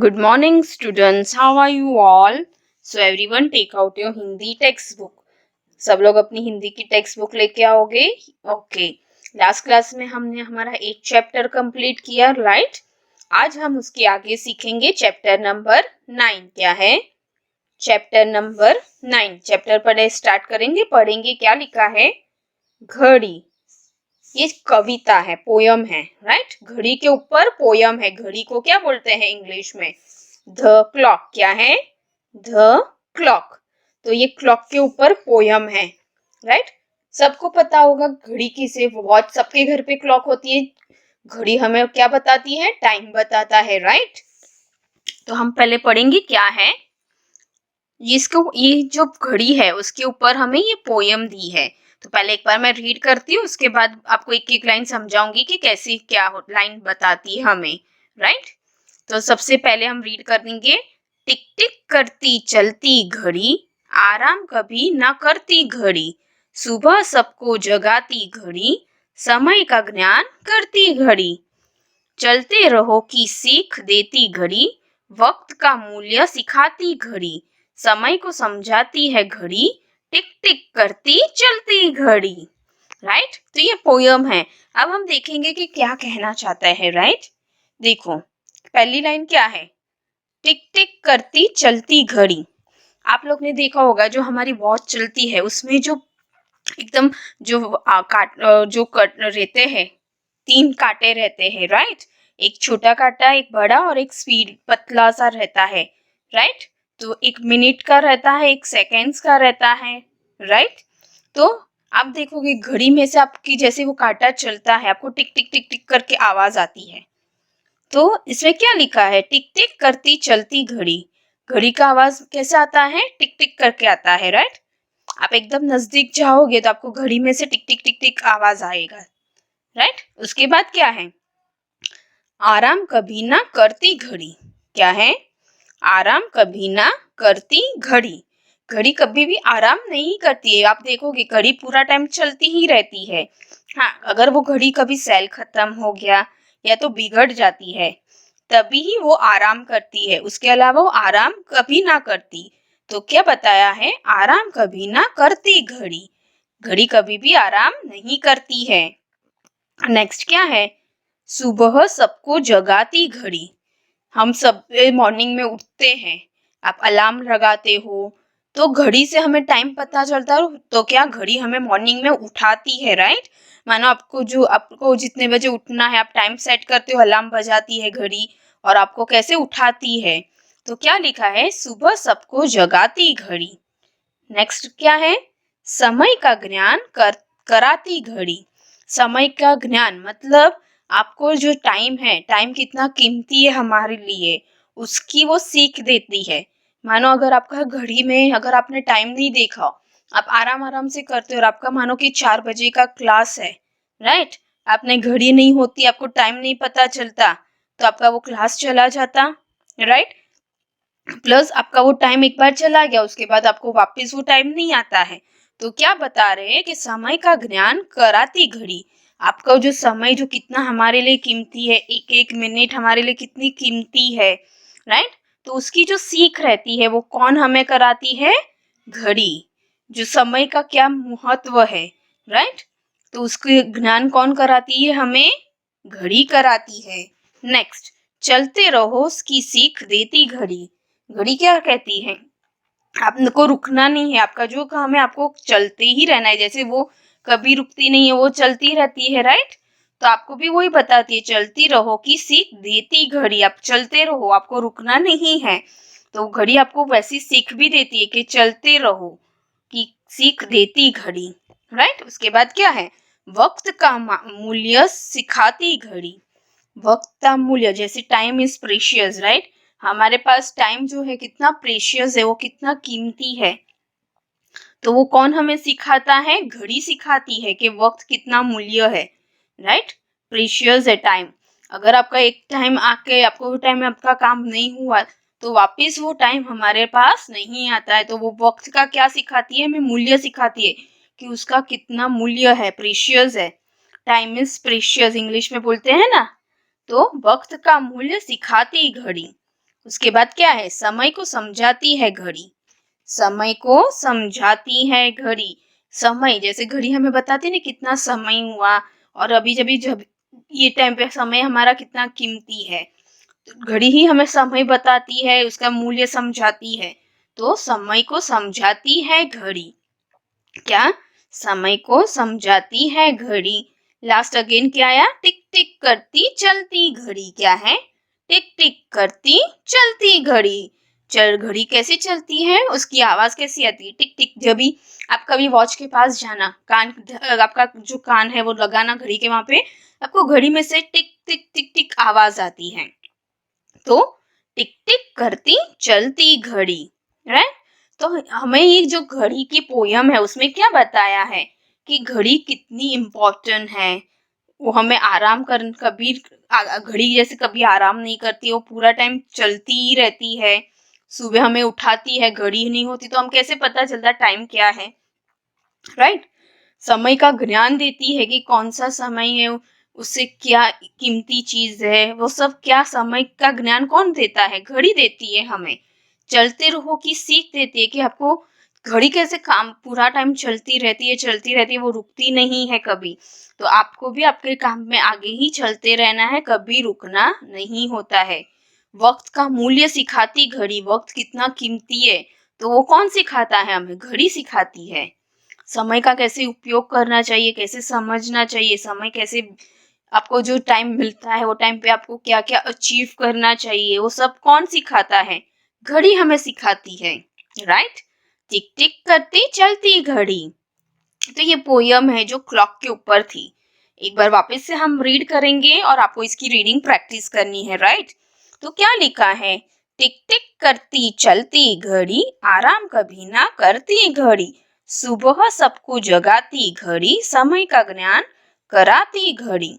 Good morning, students. How are you all? So everyone, take out your Hindi textbook. सब लोग अपनी हिंदी की text book लेके आओगे? ओके. लास्ट क्लास में हमने हमारा एक चैप्टर कंप्लीट किया, राइट? आज हम उसके आगे सीखेंगे चैप्टर नंबर 9. क्या है? Chapter number 9. चैप्टर पढ़े स्टार्ट करेंगे. पढ़ेंगे क्या लिखा है? घड़ी. ये कविता है, पोयम है, राइट? घड़ी के ऊपर पोयम है. घड़ी को क्या बोलते हैं इंग्लिश में? The clock. क्या है? The clock. तो ये क्लॉक के ऊपर पोयम है, राइट? सबको पता होगा घड़ी किसे, वॉच. सबके घर पे क्लॉक होती है. घड़ी हमें क्या बताती है? टाइम बताता है, राइट? तो हम पहले पढ़ेंगे क्या है. ये जो घड़ी है उसके ऊपर हमें ये पोयम दी है. तो पहले एक बार मैं रीड करती हूँ, उसके बाद आपको एक एक लाइन समझाऊंगी कि कैसी क्या लाइन बताती है हमें, राइट? तो सबसे पहले हम रीड करेंगे. टिक टिक करती चलती घड़ी, आराम कभी ना करती घड़ी, सुबह सबको जगाती घड़ी, समय का ज्ञान करती घड़ी, चलते रहो की सीख देती घड़ी, वक्त का मूल्य सिखाती घड़ी, समय को समझाती है घड़ी, टिक टिक करती चलती घड़ी, राइट? तो ये पोयम है. अब हम देखेंगे कि क्या कहना चाहता है, राइट? देखो, पहली लाइन क्या है? टिक टिक करती चलती घड़ी. आप लोग ने देखा होगा जो हमारी वॉच चलती है उसमें जो एकदम जो कट रहते हैं, 3 कांटे रहते हैं, राइट? एक छोटा कांटा, एक बड़ा और एक स्पीड पतला सा रहता है, राइट? तो 1 मिनट का रहता है, 1 सेकेंड्स का रहता है, राइट? तो आप देखोगे घड़ी में से आपकी जैसे वो कांटा चलता है, आपको टिक टिक टिक टिक करके आवाज आती है. तो इसमें क्या लिखा है? टिक टिक करती चलती घड़ी. घड़ी का आवाज कैसे आता है? टिक टिक करके आता है, राइट? आप एकदम नजदीक जाओगे तो आपको घड़ी में से टिक टिक टिक टिक आवाज आएगा, राइट? उसके बाद क्या है? आराम कभी ना करती घड़ी. क्या है? आराम कभी ना करती घड़ी. घड़ी कभी भी आराम नहीं करती है. आप देखोगे घड़ी पूरा टाइम चलती ही रहती है. हाँ, अगर वो घड़ी कभी सेल खत्म हो गया या तो बिगड़ जाती है तभी ही वो आराम करती है. उसके अलावा वो आराम कभी ना करती. तो क्या बताया है? आराम कभी ना करती घड़ी. घड़ी कभी भी आराम नहीं करती है. नेक्स्ट क्या है? सुबह सबको जगाती घड़ी. हम सब मॉर्निंग में उठते हैं, आप अलार्म लगाते हो तो घड़ी से हमें टाइम पता चलता है. तो क्या घड़ी हमें मॉर्निंग में उठाती है, राइट? मानो आपको जितने बजे उठना है आप टाइम सेट करते हो, अलार्म बजाती है घड़ी और आपको कैसे उठाती है. तो क्या लिखा है? सुबह सबको जगाती घड़ी. नेक्स्ट क्या है? समय का ज्ञान कराती घड़ी. समय का ज्ञान मतलब आपको जो टाइम है, टाइम कितना कीमती है हमारे लिए, उसकी वो सीख देती है. मानो अगर आपका घड़ी में अगर आपने टाइम नहीं देखा, आप आराम आराम से करते हो और आपका मानो कि 4 बजे का क्लास है, राइट? आपने घड़ी नहीं होती, आपको टाइम नहीं पता चलता तो आपका वो क्लास चला जाता, राइट? प्लस आपका वो टाइम एक बार चला गया, उसके बाद आपको वापस वो टाइम नहीं आता है. तो क्या बता रहे हैं कि समय का ज्ञान कराती घड़ी. आपका जो समय जो कितना हमारे लिए कीमती है, एक एक मिनट हमारे लिए कितनी कीमती है, राइट? तो उसकी जो सीख रहती है वो कौन हमें कराती है? घड़ी. जो समय का क्या महत्व है, राइट? तो उसके ज्ञान कौन कराती है हमें? घड़ी कराती है. नेक्स्ट, चलते रहो उसकी सीख देती घड़ी. घड़ी क्या कहती है? आपको रुकना नहीं है, आपका जो काम है आपको चलते ही रहना है. जैसे वो कभी रुकती नहीं है, वो चलती रहती है, राइट? तो आपको भी वही बताती है, चलती रहो की सीख देती घड़ी. आप चलते रहो, आपको रुकना नहीं है. तो घड़ी आपको वैसी सीख भी देती है कि चलते रहो की सीख देती घड़ी, राइट? उसके बाद क्या है? वक्त का मूल्य सिखाती घड़ी. वक्त का मूल्य, जैसे टाइम इज प्रेशियस, राइट? हमारे पास टाइम जो है कितना प्रेशियस है, वो कितना कीमती है. तो वो कौन हमें सिखाता है? घड़ी सिखाती है कि वक्त कितना मूल्य है, राइट? प्रेशियस है टाइम. अगर आपका एक टाइम आके आपको वो टाइम में आपका काम नहीं हुआ तो वापस वो टाइम हमारे पास नहीं आता है. तो वो वक्त का क्या सिखाती है? हमें मूल्य सिखाती है कि उसका कितना मूल्य है, प्रेशियस है. टाइम इज प्रेशियस इंग्लिश में बोलते हैं ना. तो वक्त का मूल्य सिखाती घड़ी. उसके बाद क्या है, समय को समझाती है घड़ी, समय को समझाती है घड़ी। समय जैसे घड़ी हमें बताती है ना कितना समय हुआ, और अभी जब ये टाइम पे समय हमारा कितना कीमती है, तो घड़ी ही हमें समय बताती है, उसका मूल्य समझाती है। तो समय को समझाती है घड़ी, क्या, समय को समझाती है घड़ी। लास्ट अगेन क्या आया, टिक टिक करती चलती घड़ी, क्या है, टिक टिक करती चलती घड़ी। चल घड़ी कैसे चलती है, उसकी आवाज कैसी आती है, टिक टिक। जब भी आप कभी वॉच के पास जाना, कान, आपका जो कान है वो लगाना घड़ी के, वहां पे आपको घड़ी में से टिक टिक टिक टिक आवाज आती है। तो टिक टिक करती चलती घड़ी, राइट। तो हमें ये जो घड़ी की पोयम है उसमें क्या बताया है कि घड़ी कितनी इम्पोर्टेंट है। वो हमें आराम कर, कभी घड़ी जैसे कभी आराम नहीं करती, वो पूरा टाइम चलती ही रहती है। सुबह हमें उठाती है, घड़ी नहीं होती तो हम कैसे पता चलता टाइम क्या है, राइट। समय का ज्ञान देती है कि कौन सा समय है, उससे क्या कीमती चीज है, वो सब क्या, समय का ज्ञान कौन देता है, घड़ी देती है हमें। चलते रहो की सीख देती है कि आपको घड़ी कैसे काम पूरा टाइम चलती रहती है, वो रुकती नहीं है कभी। तो आपको भी आपके काम में आगे ही चलते रहना है, कभी रुकना नहीं होता है। वक्त का मूल्य सिखाती घड़ी, वक्त कितना कीमती है तो वो कौन सिखाता है, हमें घड़ी सिखाती है। समय का कैसे उपयोग करना चाहिए, कैसे समझना चाहिए, समय कैसे, आपको जो टाइम मिलता है वो टाइम पे आपको क्या क्या अचीव करना चाहिए, वो सब कौन सिखाता है, घड़ी हमें सिखाती है, राइट। टिक टिक करती चलती घड़ी। तो ये पोयम है जो क्लॉक के ऊपर थी। एक बार वापस से हम रीड करेंगे और आपको इसकी रीडिंग प्रैक्टिस करनी है, राइट। तो क्या लिखा है, टिक टिक करती चलती घड़ी, आराम कभी ना करती घड़ी, सुबह सबको जगाती घड़ी, समय का ज्ञान कराती घड़ी,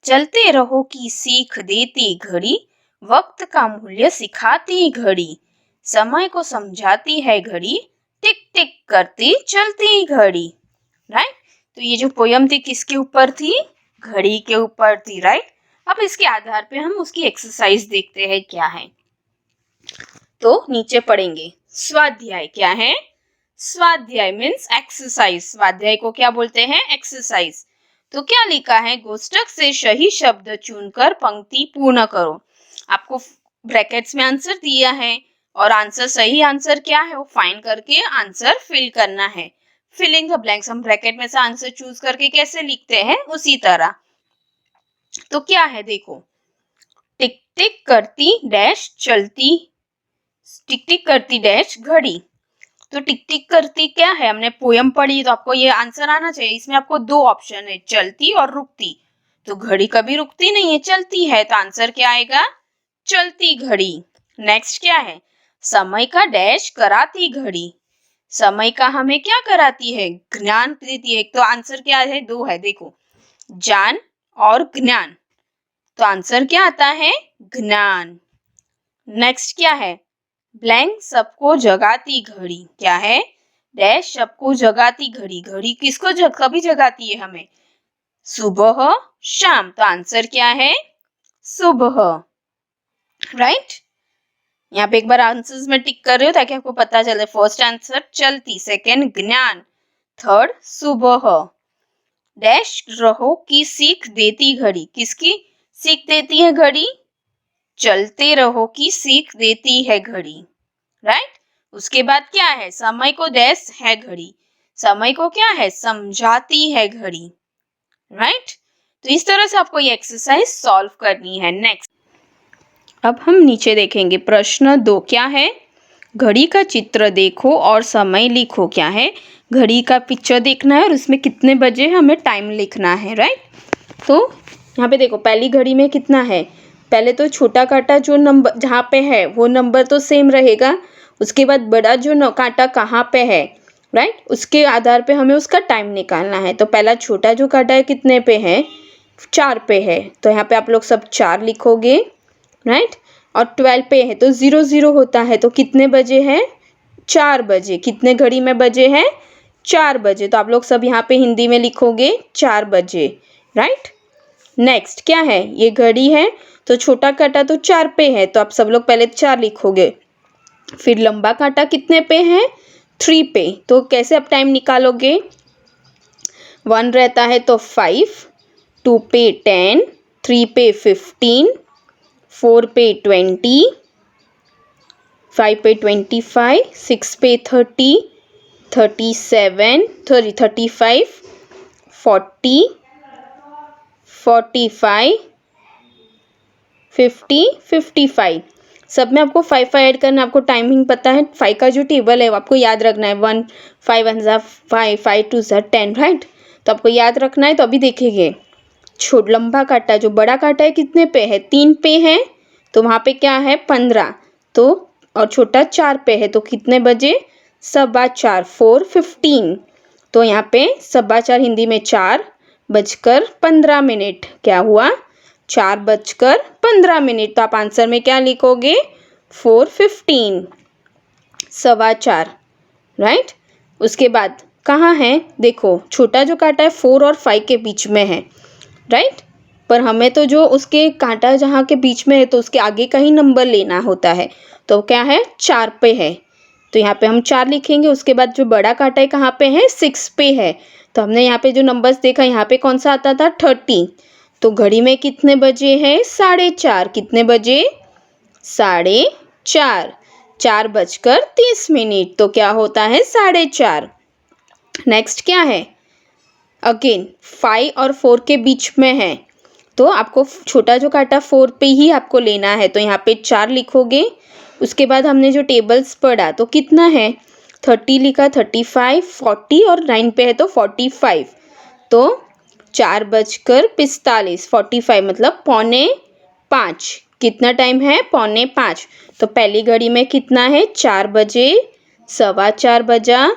चलते रहो की सीख देती घड़ी, वक्त का मूल्य सिखाती घड़ी, समय को समझाती है घड़ी, टिक टिक करती चलती घड़ी, राइट। तो ये जो पोयम थी किसके ऊपर थी, घड़ी के ऊपर थी, राइट। अब इसके आधार पे हम उसकी एक्सरसाइज देखते हैं क्या है। तो नीचे पढ़ेंगे स्वाध्याय, क्या है, स्वाध्याय मीन्स एक्सरसाइज, स्वाध्याय को क्या बोलते हैं, एक्सरसाइज। तो क्या लिखा है, कोष्ठक से सही शब्द चुनकर पंक्ति पूर्ण करो। आपको ब्रैकेट्स में आंसर दिया है और आंसर, सही आंसर क्या है वो फाइंड करके आंसर फिल करना है। फिलिंग द ब्लैंक्स, हम ब्रैकेट में से आंसर चूज करके कैसे लिखते हैं उसी तरह। तो क्या है देखो, टिक टिक करती डैश चलती, टिक टिक करती डैश घड़ी। तो टिक टिक करती क्या है, हमने पोयम पढ़ी तो आपको ये आंसर आना चाहिए। इसमें आपको दो ऑप्शन है, चलती और रुकती। तो घड़ी कभी रुकती नहीं है, चलती है, तो आंसर क्या आएगा, चलती घड़ी। नेक्स्ट क्या है, समय का डैश कराती घड़ी, समय का हमें क्या कराती है, ज्ञान देती है। एक तो आंसर क्या है, दो है देखो, ज्ञान और ज्ञान। तो आंसर क्या आता है, ज्ञान। नेक्स्ट क्या है, ब्लैंक सबको जगाती घड़ी, क्या है, डैश सबको जगाती घड़ी, घड़ी किसको कभी जगाती है हमें, सुबह शाम। तो आंसर क्या है, सुबह, राइट। यहाँ पे एक बार आंसर्स में टिक कर रही हूँ ताकि आपको पता चले। फर्स्ट आंसर चलती, सेकंड ज्ञान, थर्ड सुबह। डैश रहो की सीख देती घड़ी, किसकी सीख देती है घड़ी, चलते रहो की सीख देती है घड़ी, राइट। उसके बाद क्या है, समय को डैश है घड़ी, समय को क्या है, समझाती है घड़ी, राइट। तो इस तरह से आपको ये एक्सरसाइज सॉल्व करनी है। नेक्स्ट अब हम नीचे देखेंगे प्रश्न 2 क्या है, घड़ी का चित्र देखो और समय लिखो। क्या है, घड़ी का पिक्चर देखना है और उसमें कितने बजे हमें टाइम लिखना है, राइट। तो यहाँ पे देखो पहली घड़ी में कितना है, पहले तो छोटा कांटा जो नंबर जहाँ पे है वो नंबर तो सेम रहेगा, उसके बाद बड़ा जो कांटा कहाँ पे है, राइट, उसके आधार पे हमें उसका टाइम निकालना है। तो पहला छोटा जो कांटा है कितने पे है, 4 पे है, तो यहाँ पे आप लोग सब 4 लिखोगे, राइट। और 12 पे है तो 0 होता है, तो कितने बजे है, 4 बजे। कितने घड़ी में बजे हैं, 4 बजे, तो आप लोग सब यहाँ पे हिंदी में लिखोगे 4 बजे, राइट। नेक्स्ट क्या है, ये घड़ी है तो छोटा कांटा तो 4 पे है, तो आप सब लोग पहले 4 लिखोगे। फिर लंबा कांटा कितने पे है? 3 पे। तो कैसे आप टाइम निकालोगे? 1 रहता है तो 5, 2 पे 10, 3 पे 15, 4 पे 20, 5 पे 25, 6 पे 30, 37, 35, 40, 45, 50, 55। सब में आपको 5 ऐड करना, आपको टाइमिंग पता है। 5 का जो टेबल है वो आपको याद रखना है। 1 5 1 5, 5 2 10, राइट। तो आपको याद रखना है। तो अभी देखेंगे लंबा कांटा, जो बड़ा कांटा है कितने पे है? 3 पे है, तो वहाँ पे क्या है? 15। तो और छोटा 4 पे है, तो कितने बजे? 4:15, 4:15। तो यहाँ पे 4:15 हिंदी में 4:15। क्या हुआ? 4:15। तो आप आंसर में क्या लिखोगे? 4:15, 4:15, राइट। उसके बाद कहाँ है? देखो छोटा जो कांटा है 4 और 5 के बीच में है, राइट। पर हमें तो जो उसके कांटा जहाँ के बीच में है तो उसके आगे का ही नंबर लेना होता है। तो क्या है? 4 पे है, तो यहाँ पे हम 4 लिखेंगे। उसके बाद जो बड़ा कांटा है कहाँ पे है? 6 पे है। तो हमने यहाँ पे जो नंबर्स देखा, यहाँ पे कौन सा आता था? 30। तो घड़ी में कितने बजे है? 4:30। कितने बजे? 4:30, 4:30। तो क्या होता है? 4:30। नेक्स्ट क्या है? अगेन 5 और 4 के बीच में है, तो आपको छोटा जो कांटा 4 पे ही आपको लेना है। तो यहाँ पे 4 लिखोगे। उसके बाद हमने जो टेबल्स पढ़ा, तो कितना है? 30 लिखा, 35, 40 और 9 पे है तो 45। तो 4:45, 45 मतलब 4:45। कितना टाइम है? 4:45। तो पहली घड़ी में कितना है? 4 बजे, 4:15 बजा।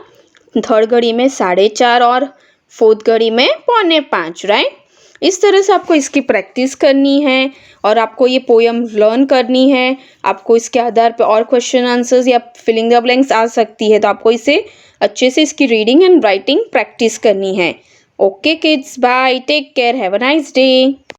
थर्ड घड़ी में 4:30 और फोर्थ घड़ी में 4:45, राइट। इस तरह से आपको इसकी प्रैक्टिस करनी है और आपको ये पोयम लर्न करनी है। आपको इसके आधार पे और क्वेश्चन आंसर्स या फिलिंग द ब्लैंक्स आ सकती है, तो आपको इसे अच्छे से इसकी रीडिंग एंड राइटिंग प्रैक्टिस करनी है। Okay kids, bye, take care, have a nice day.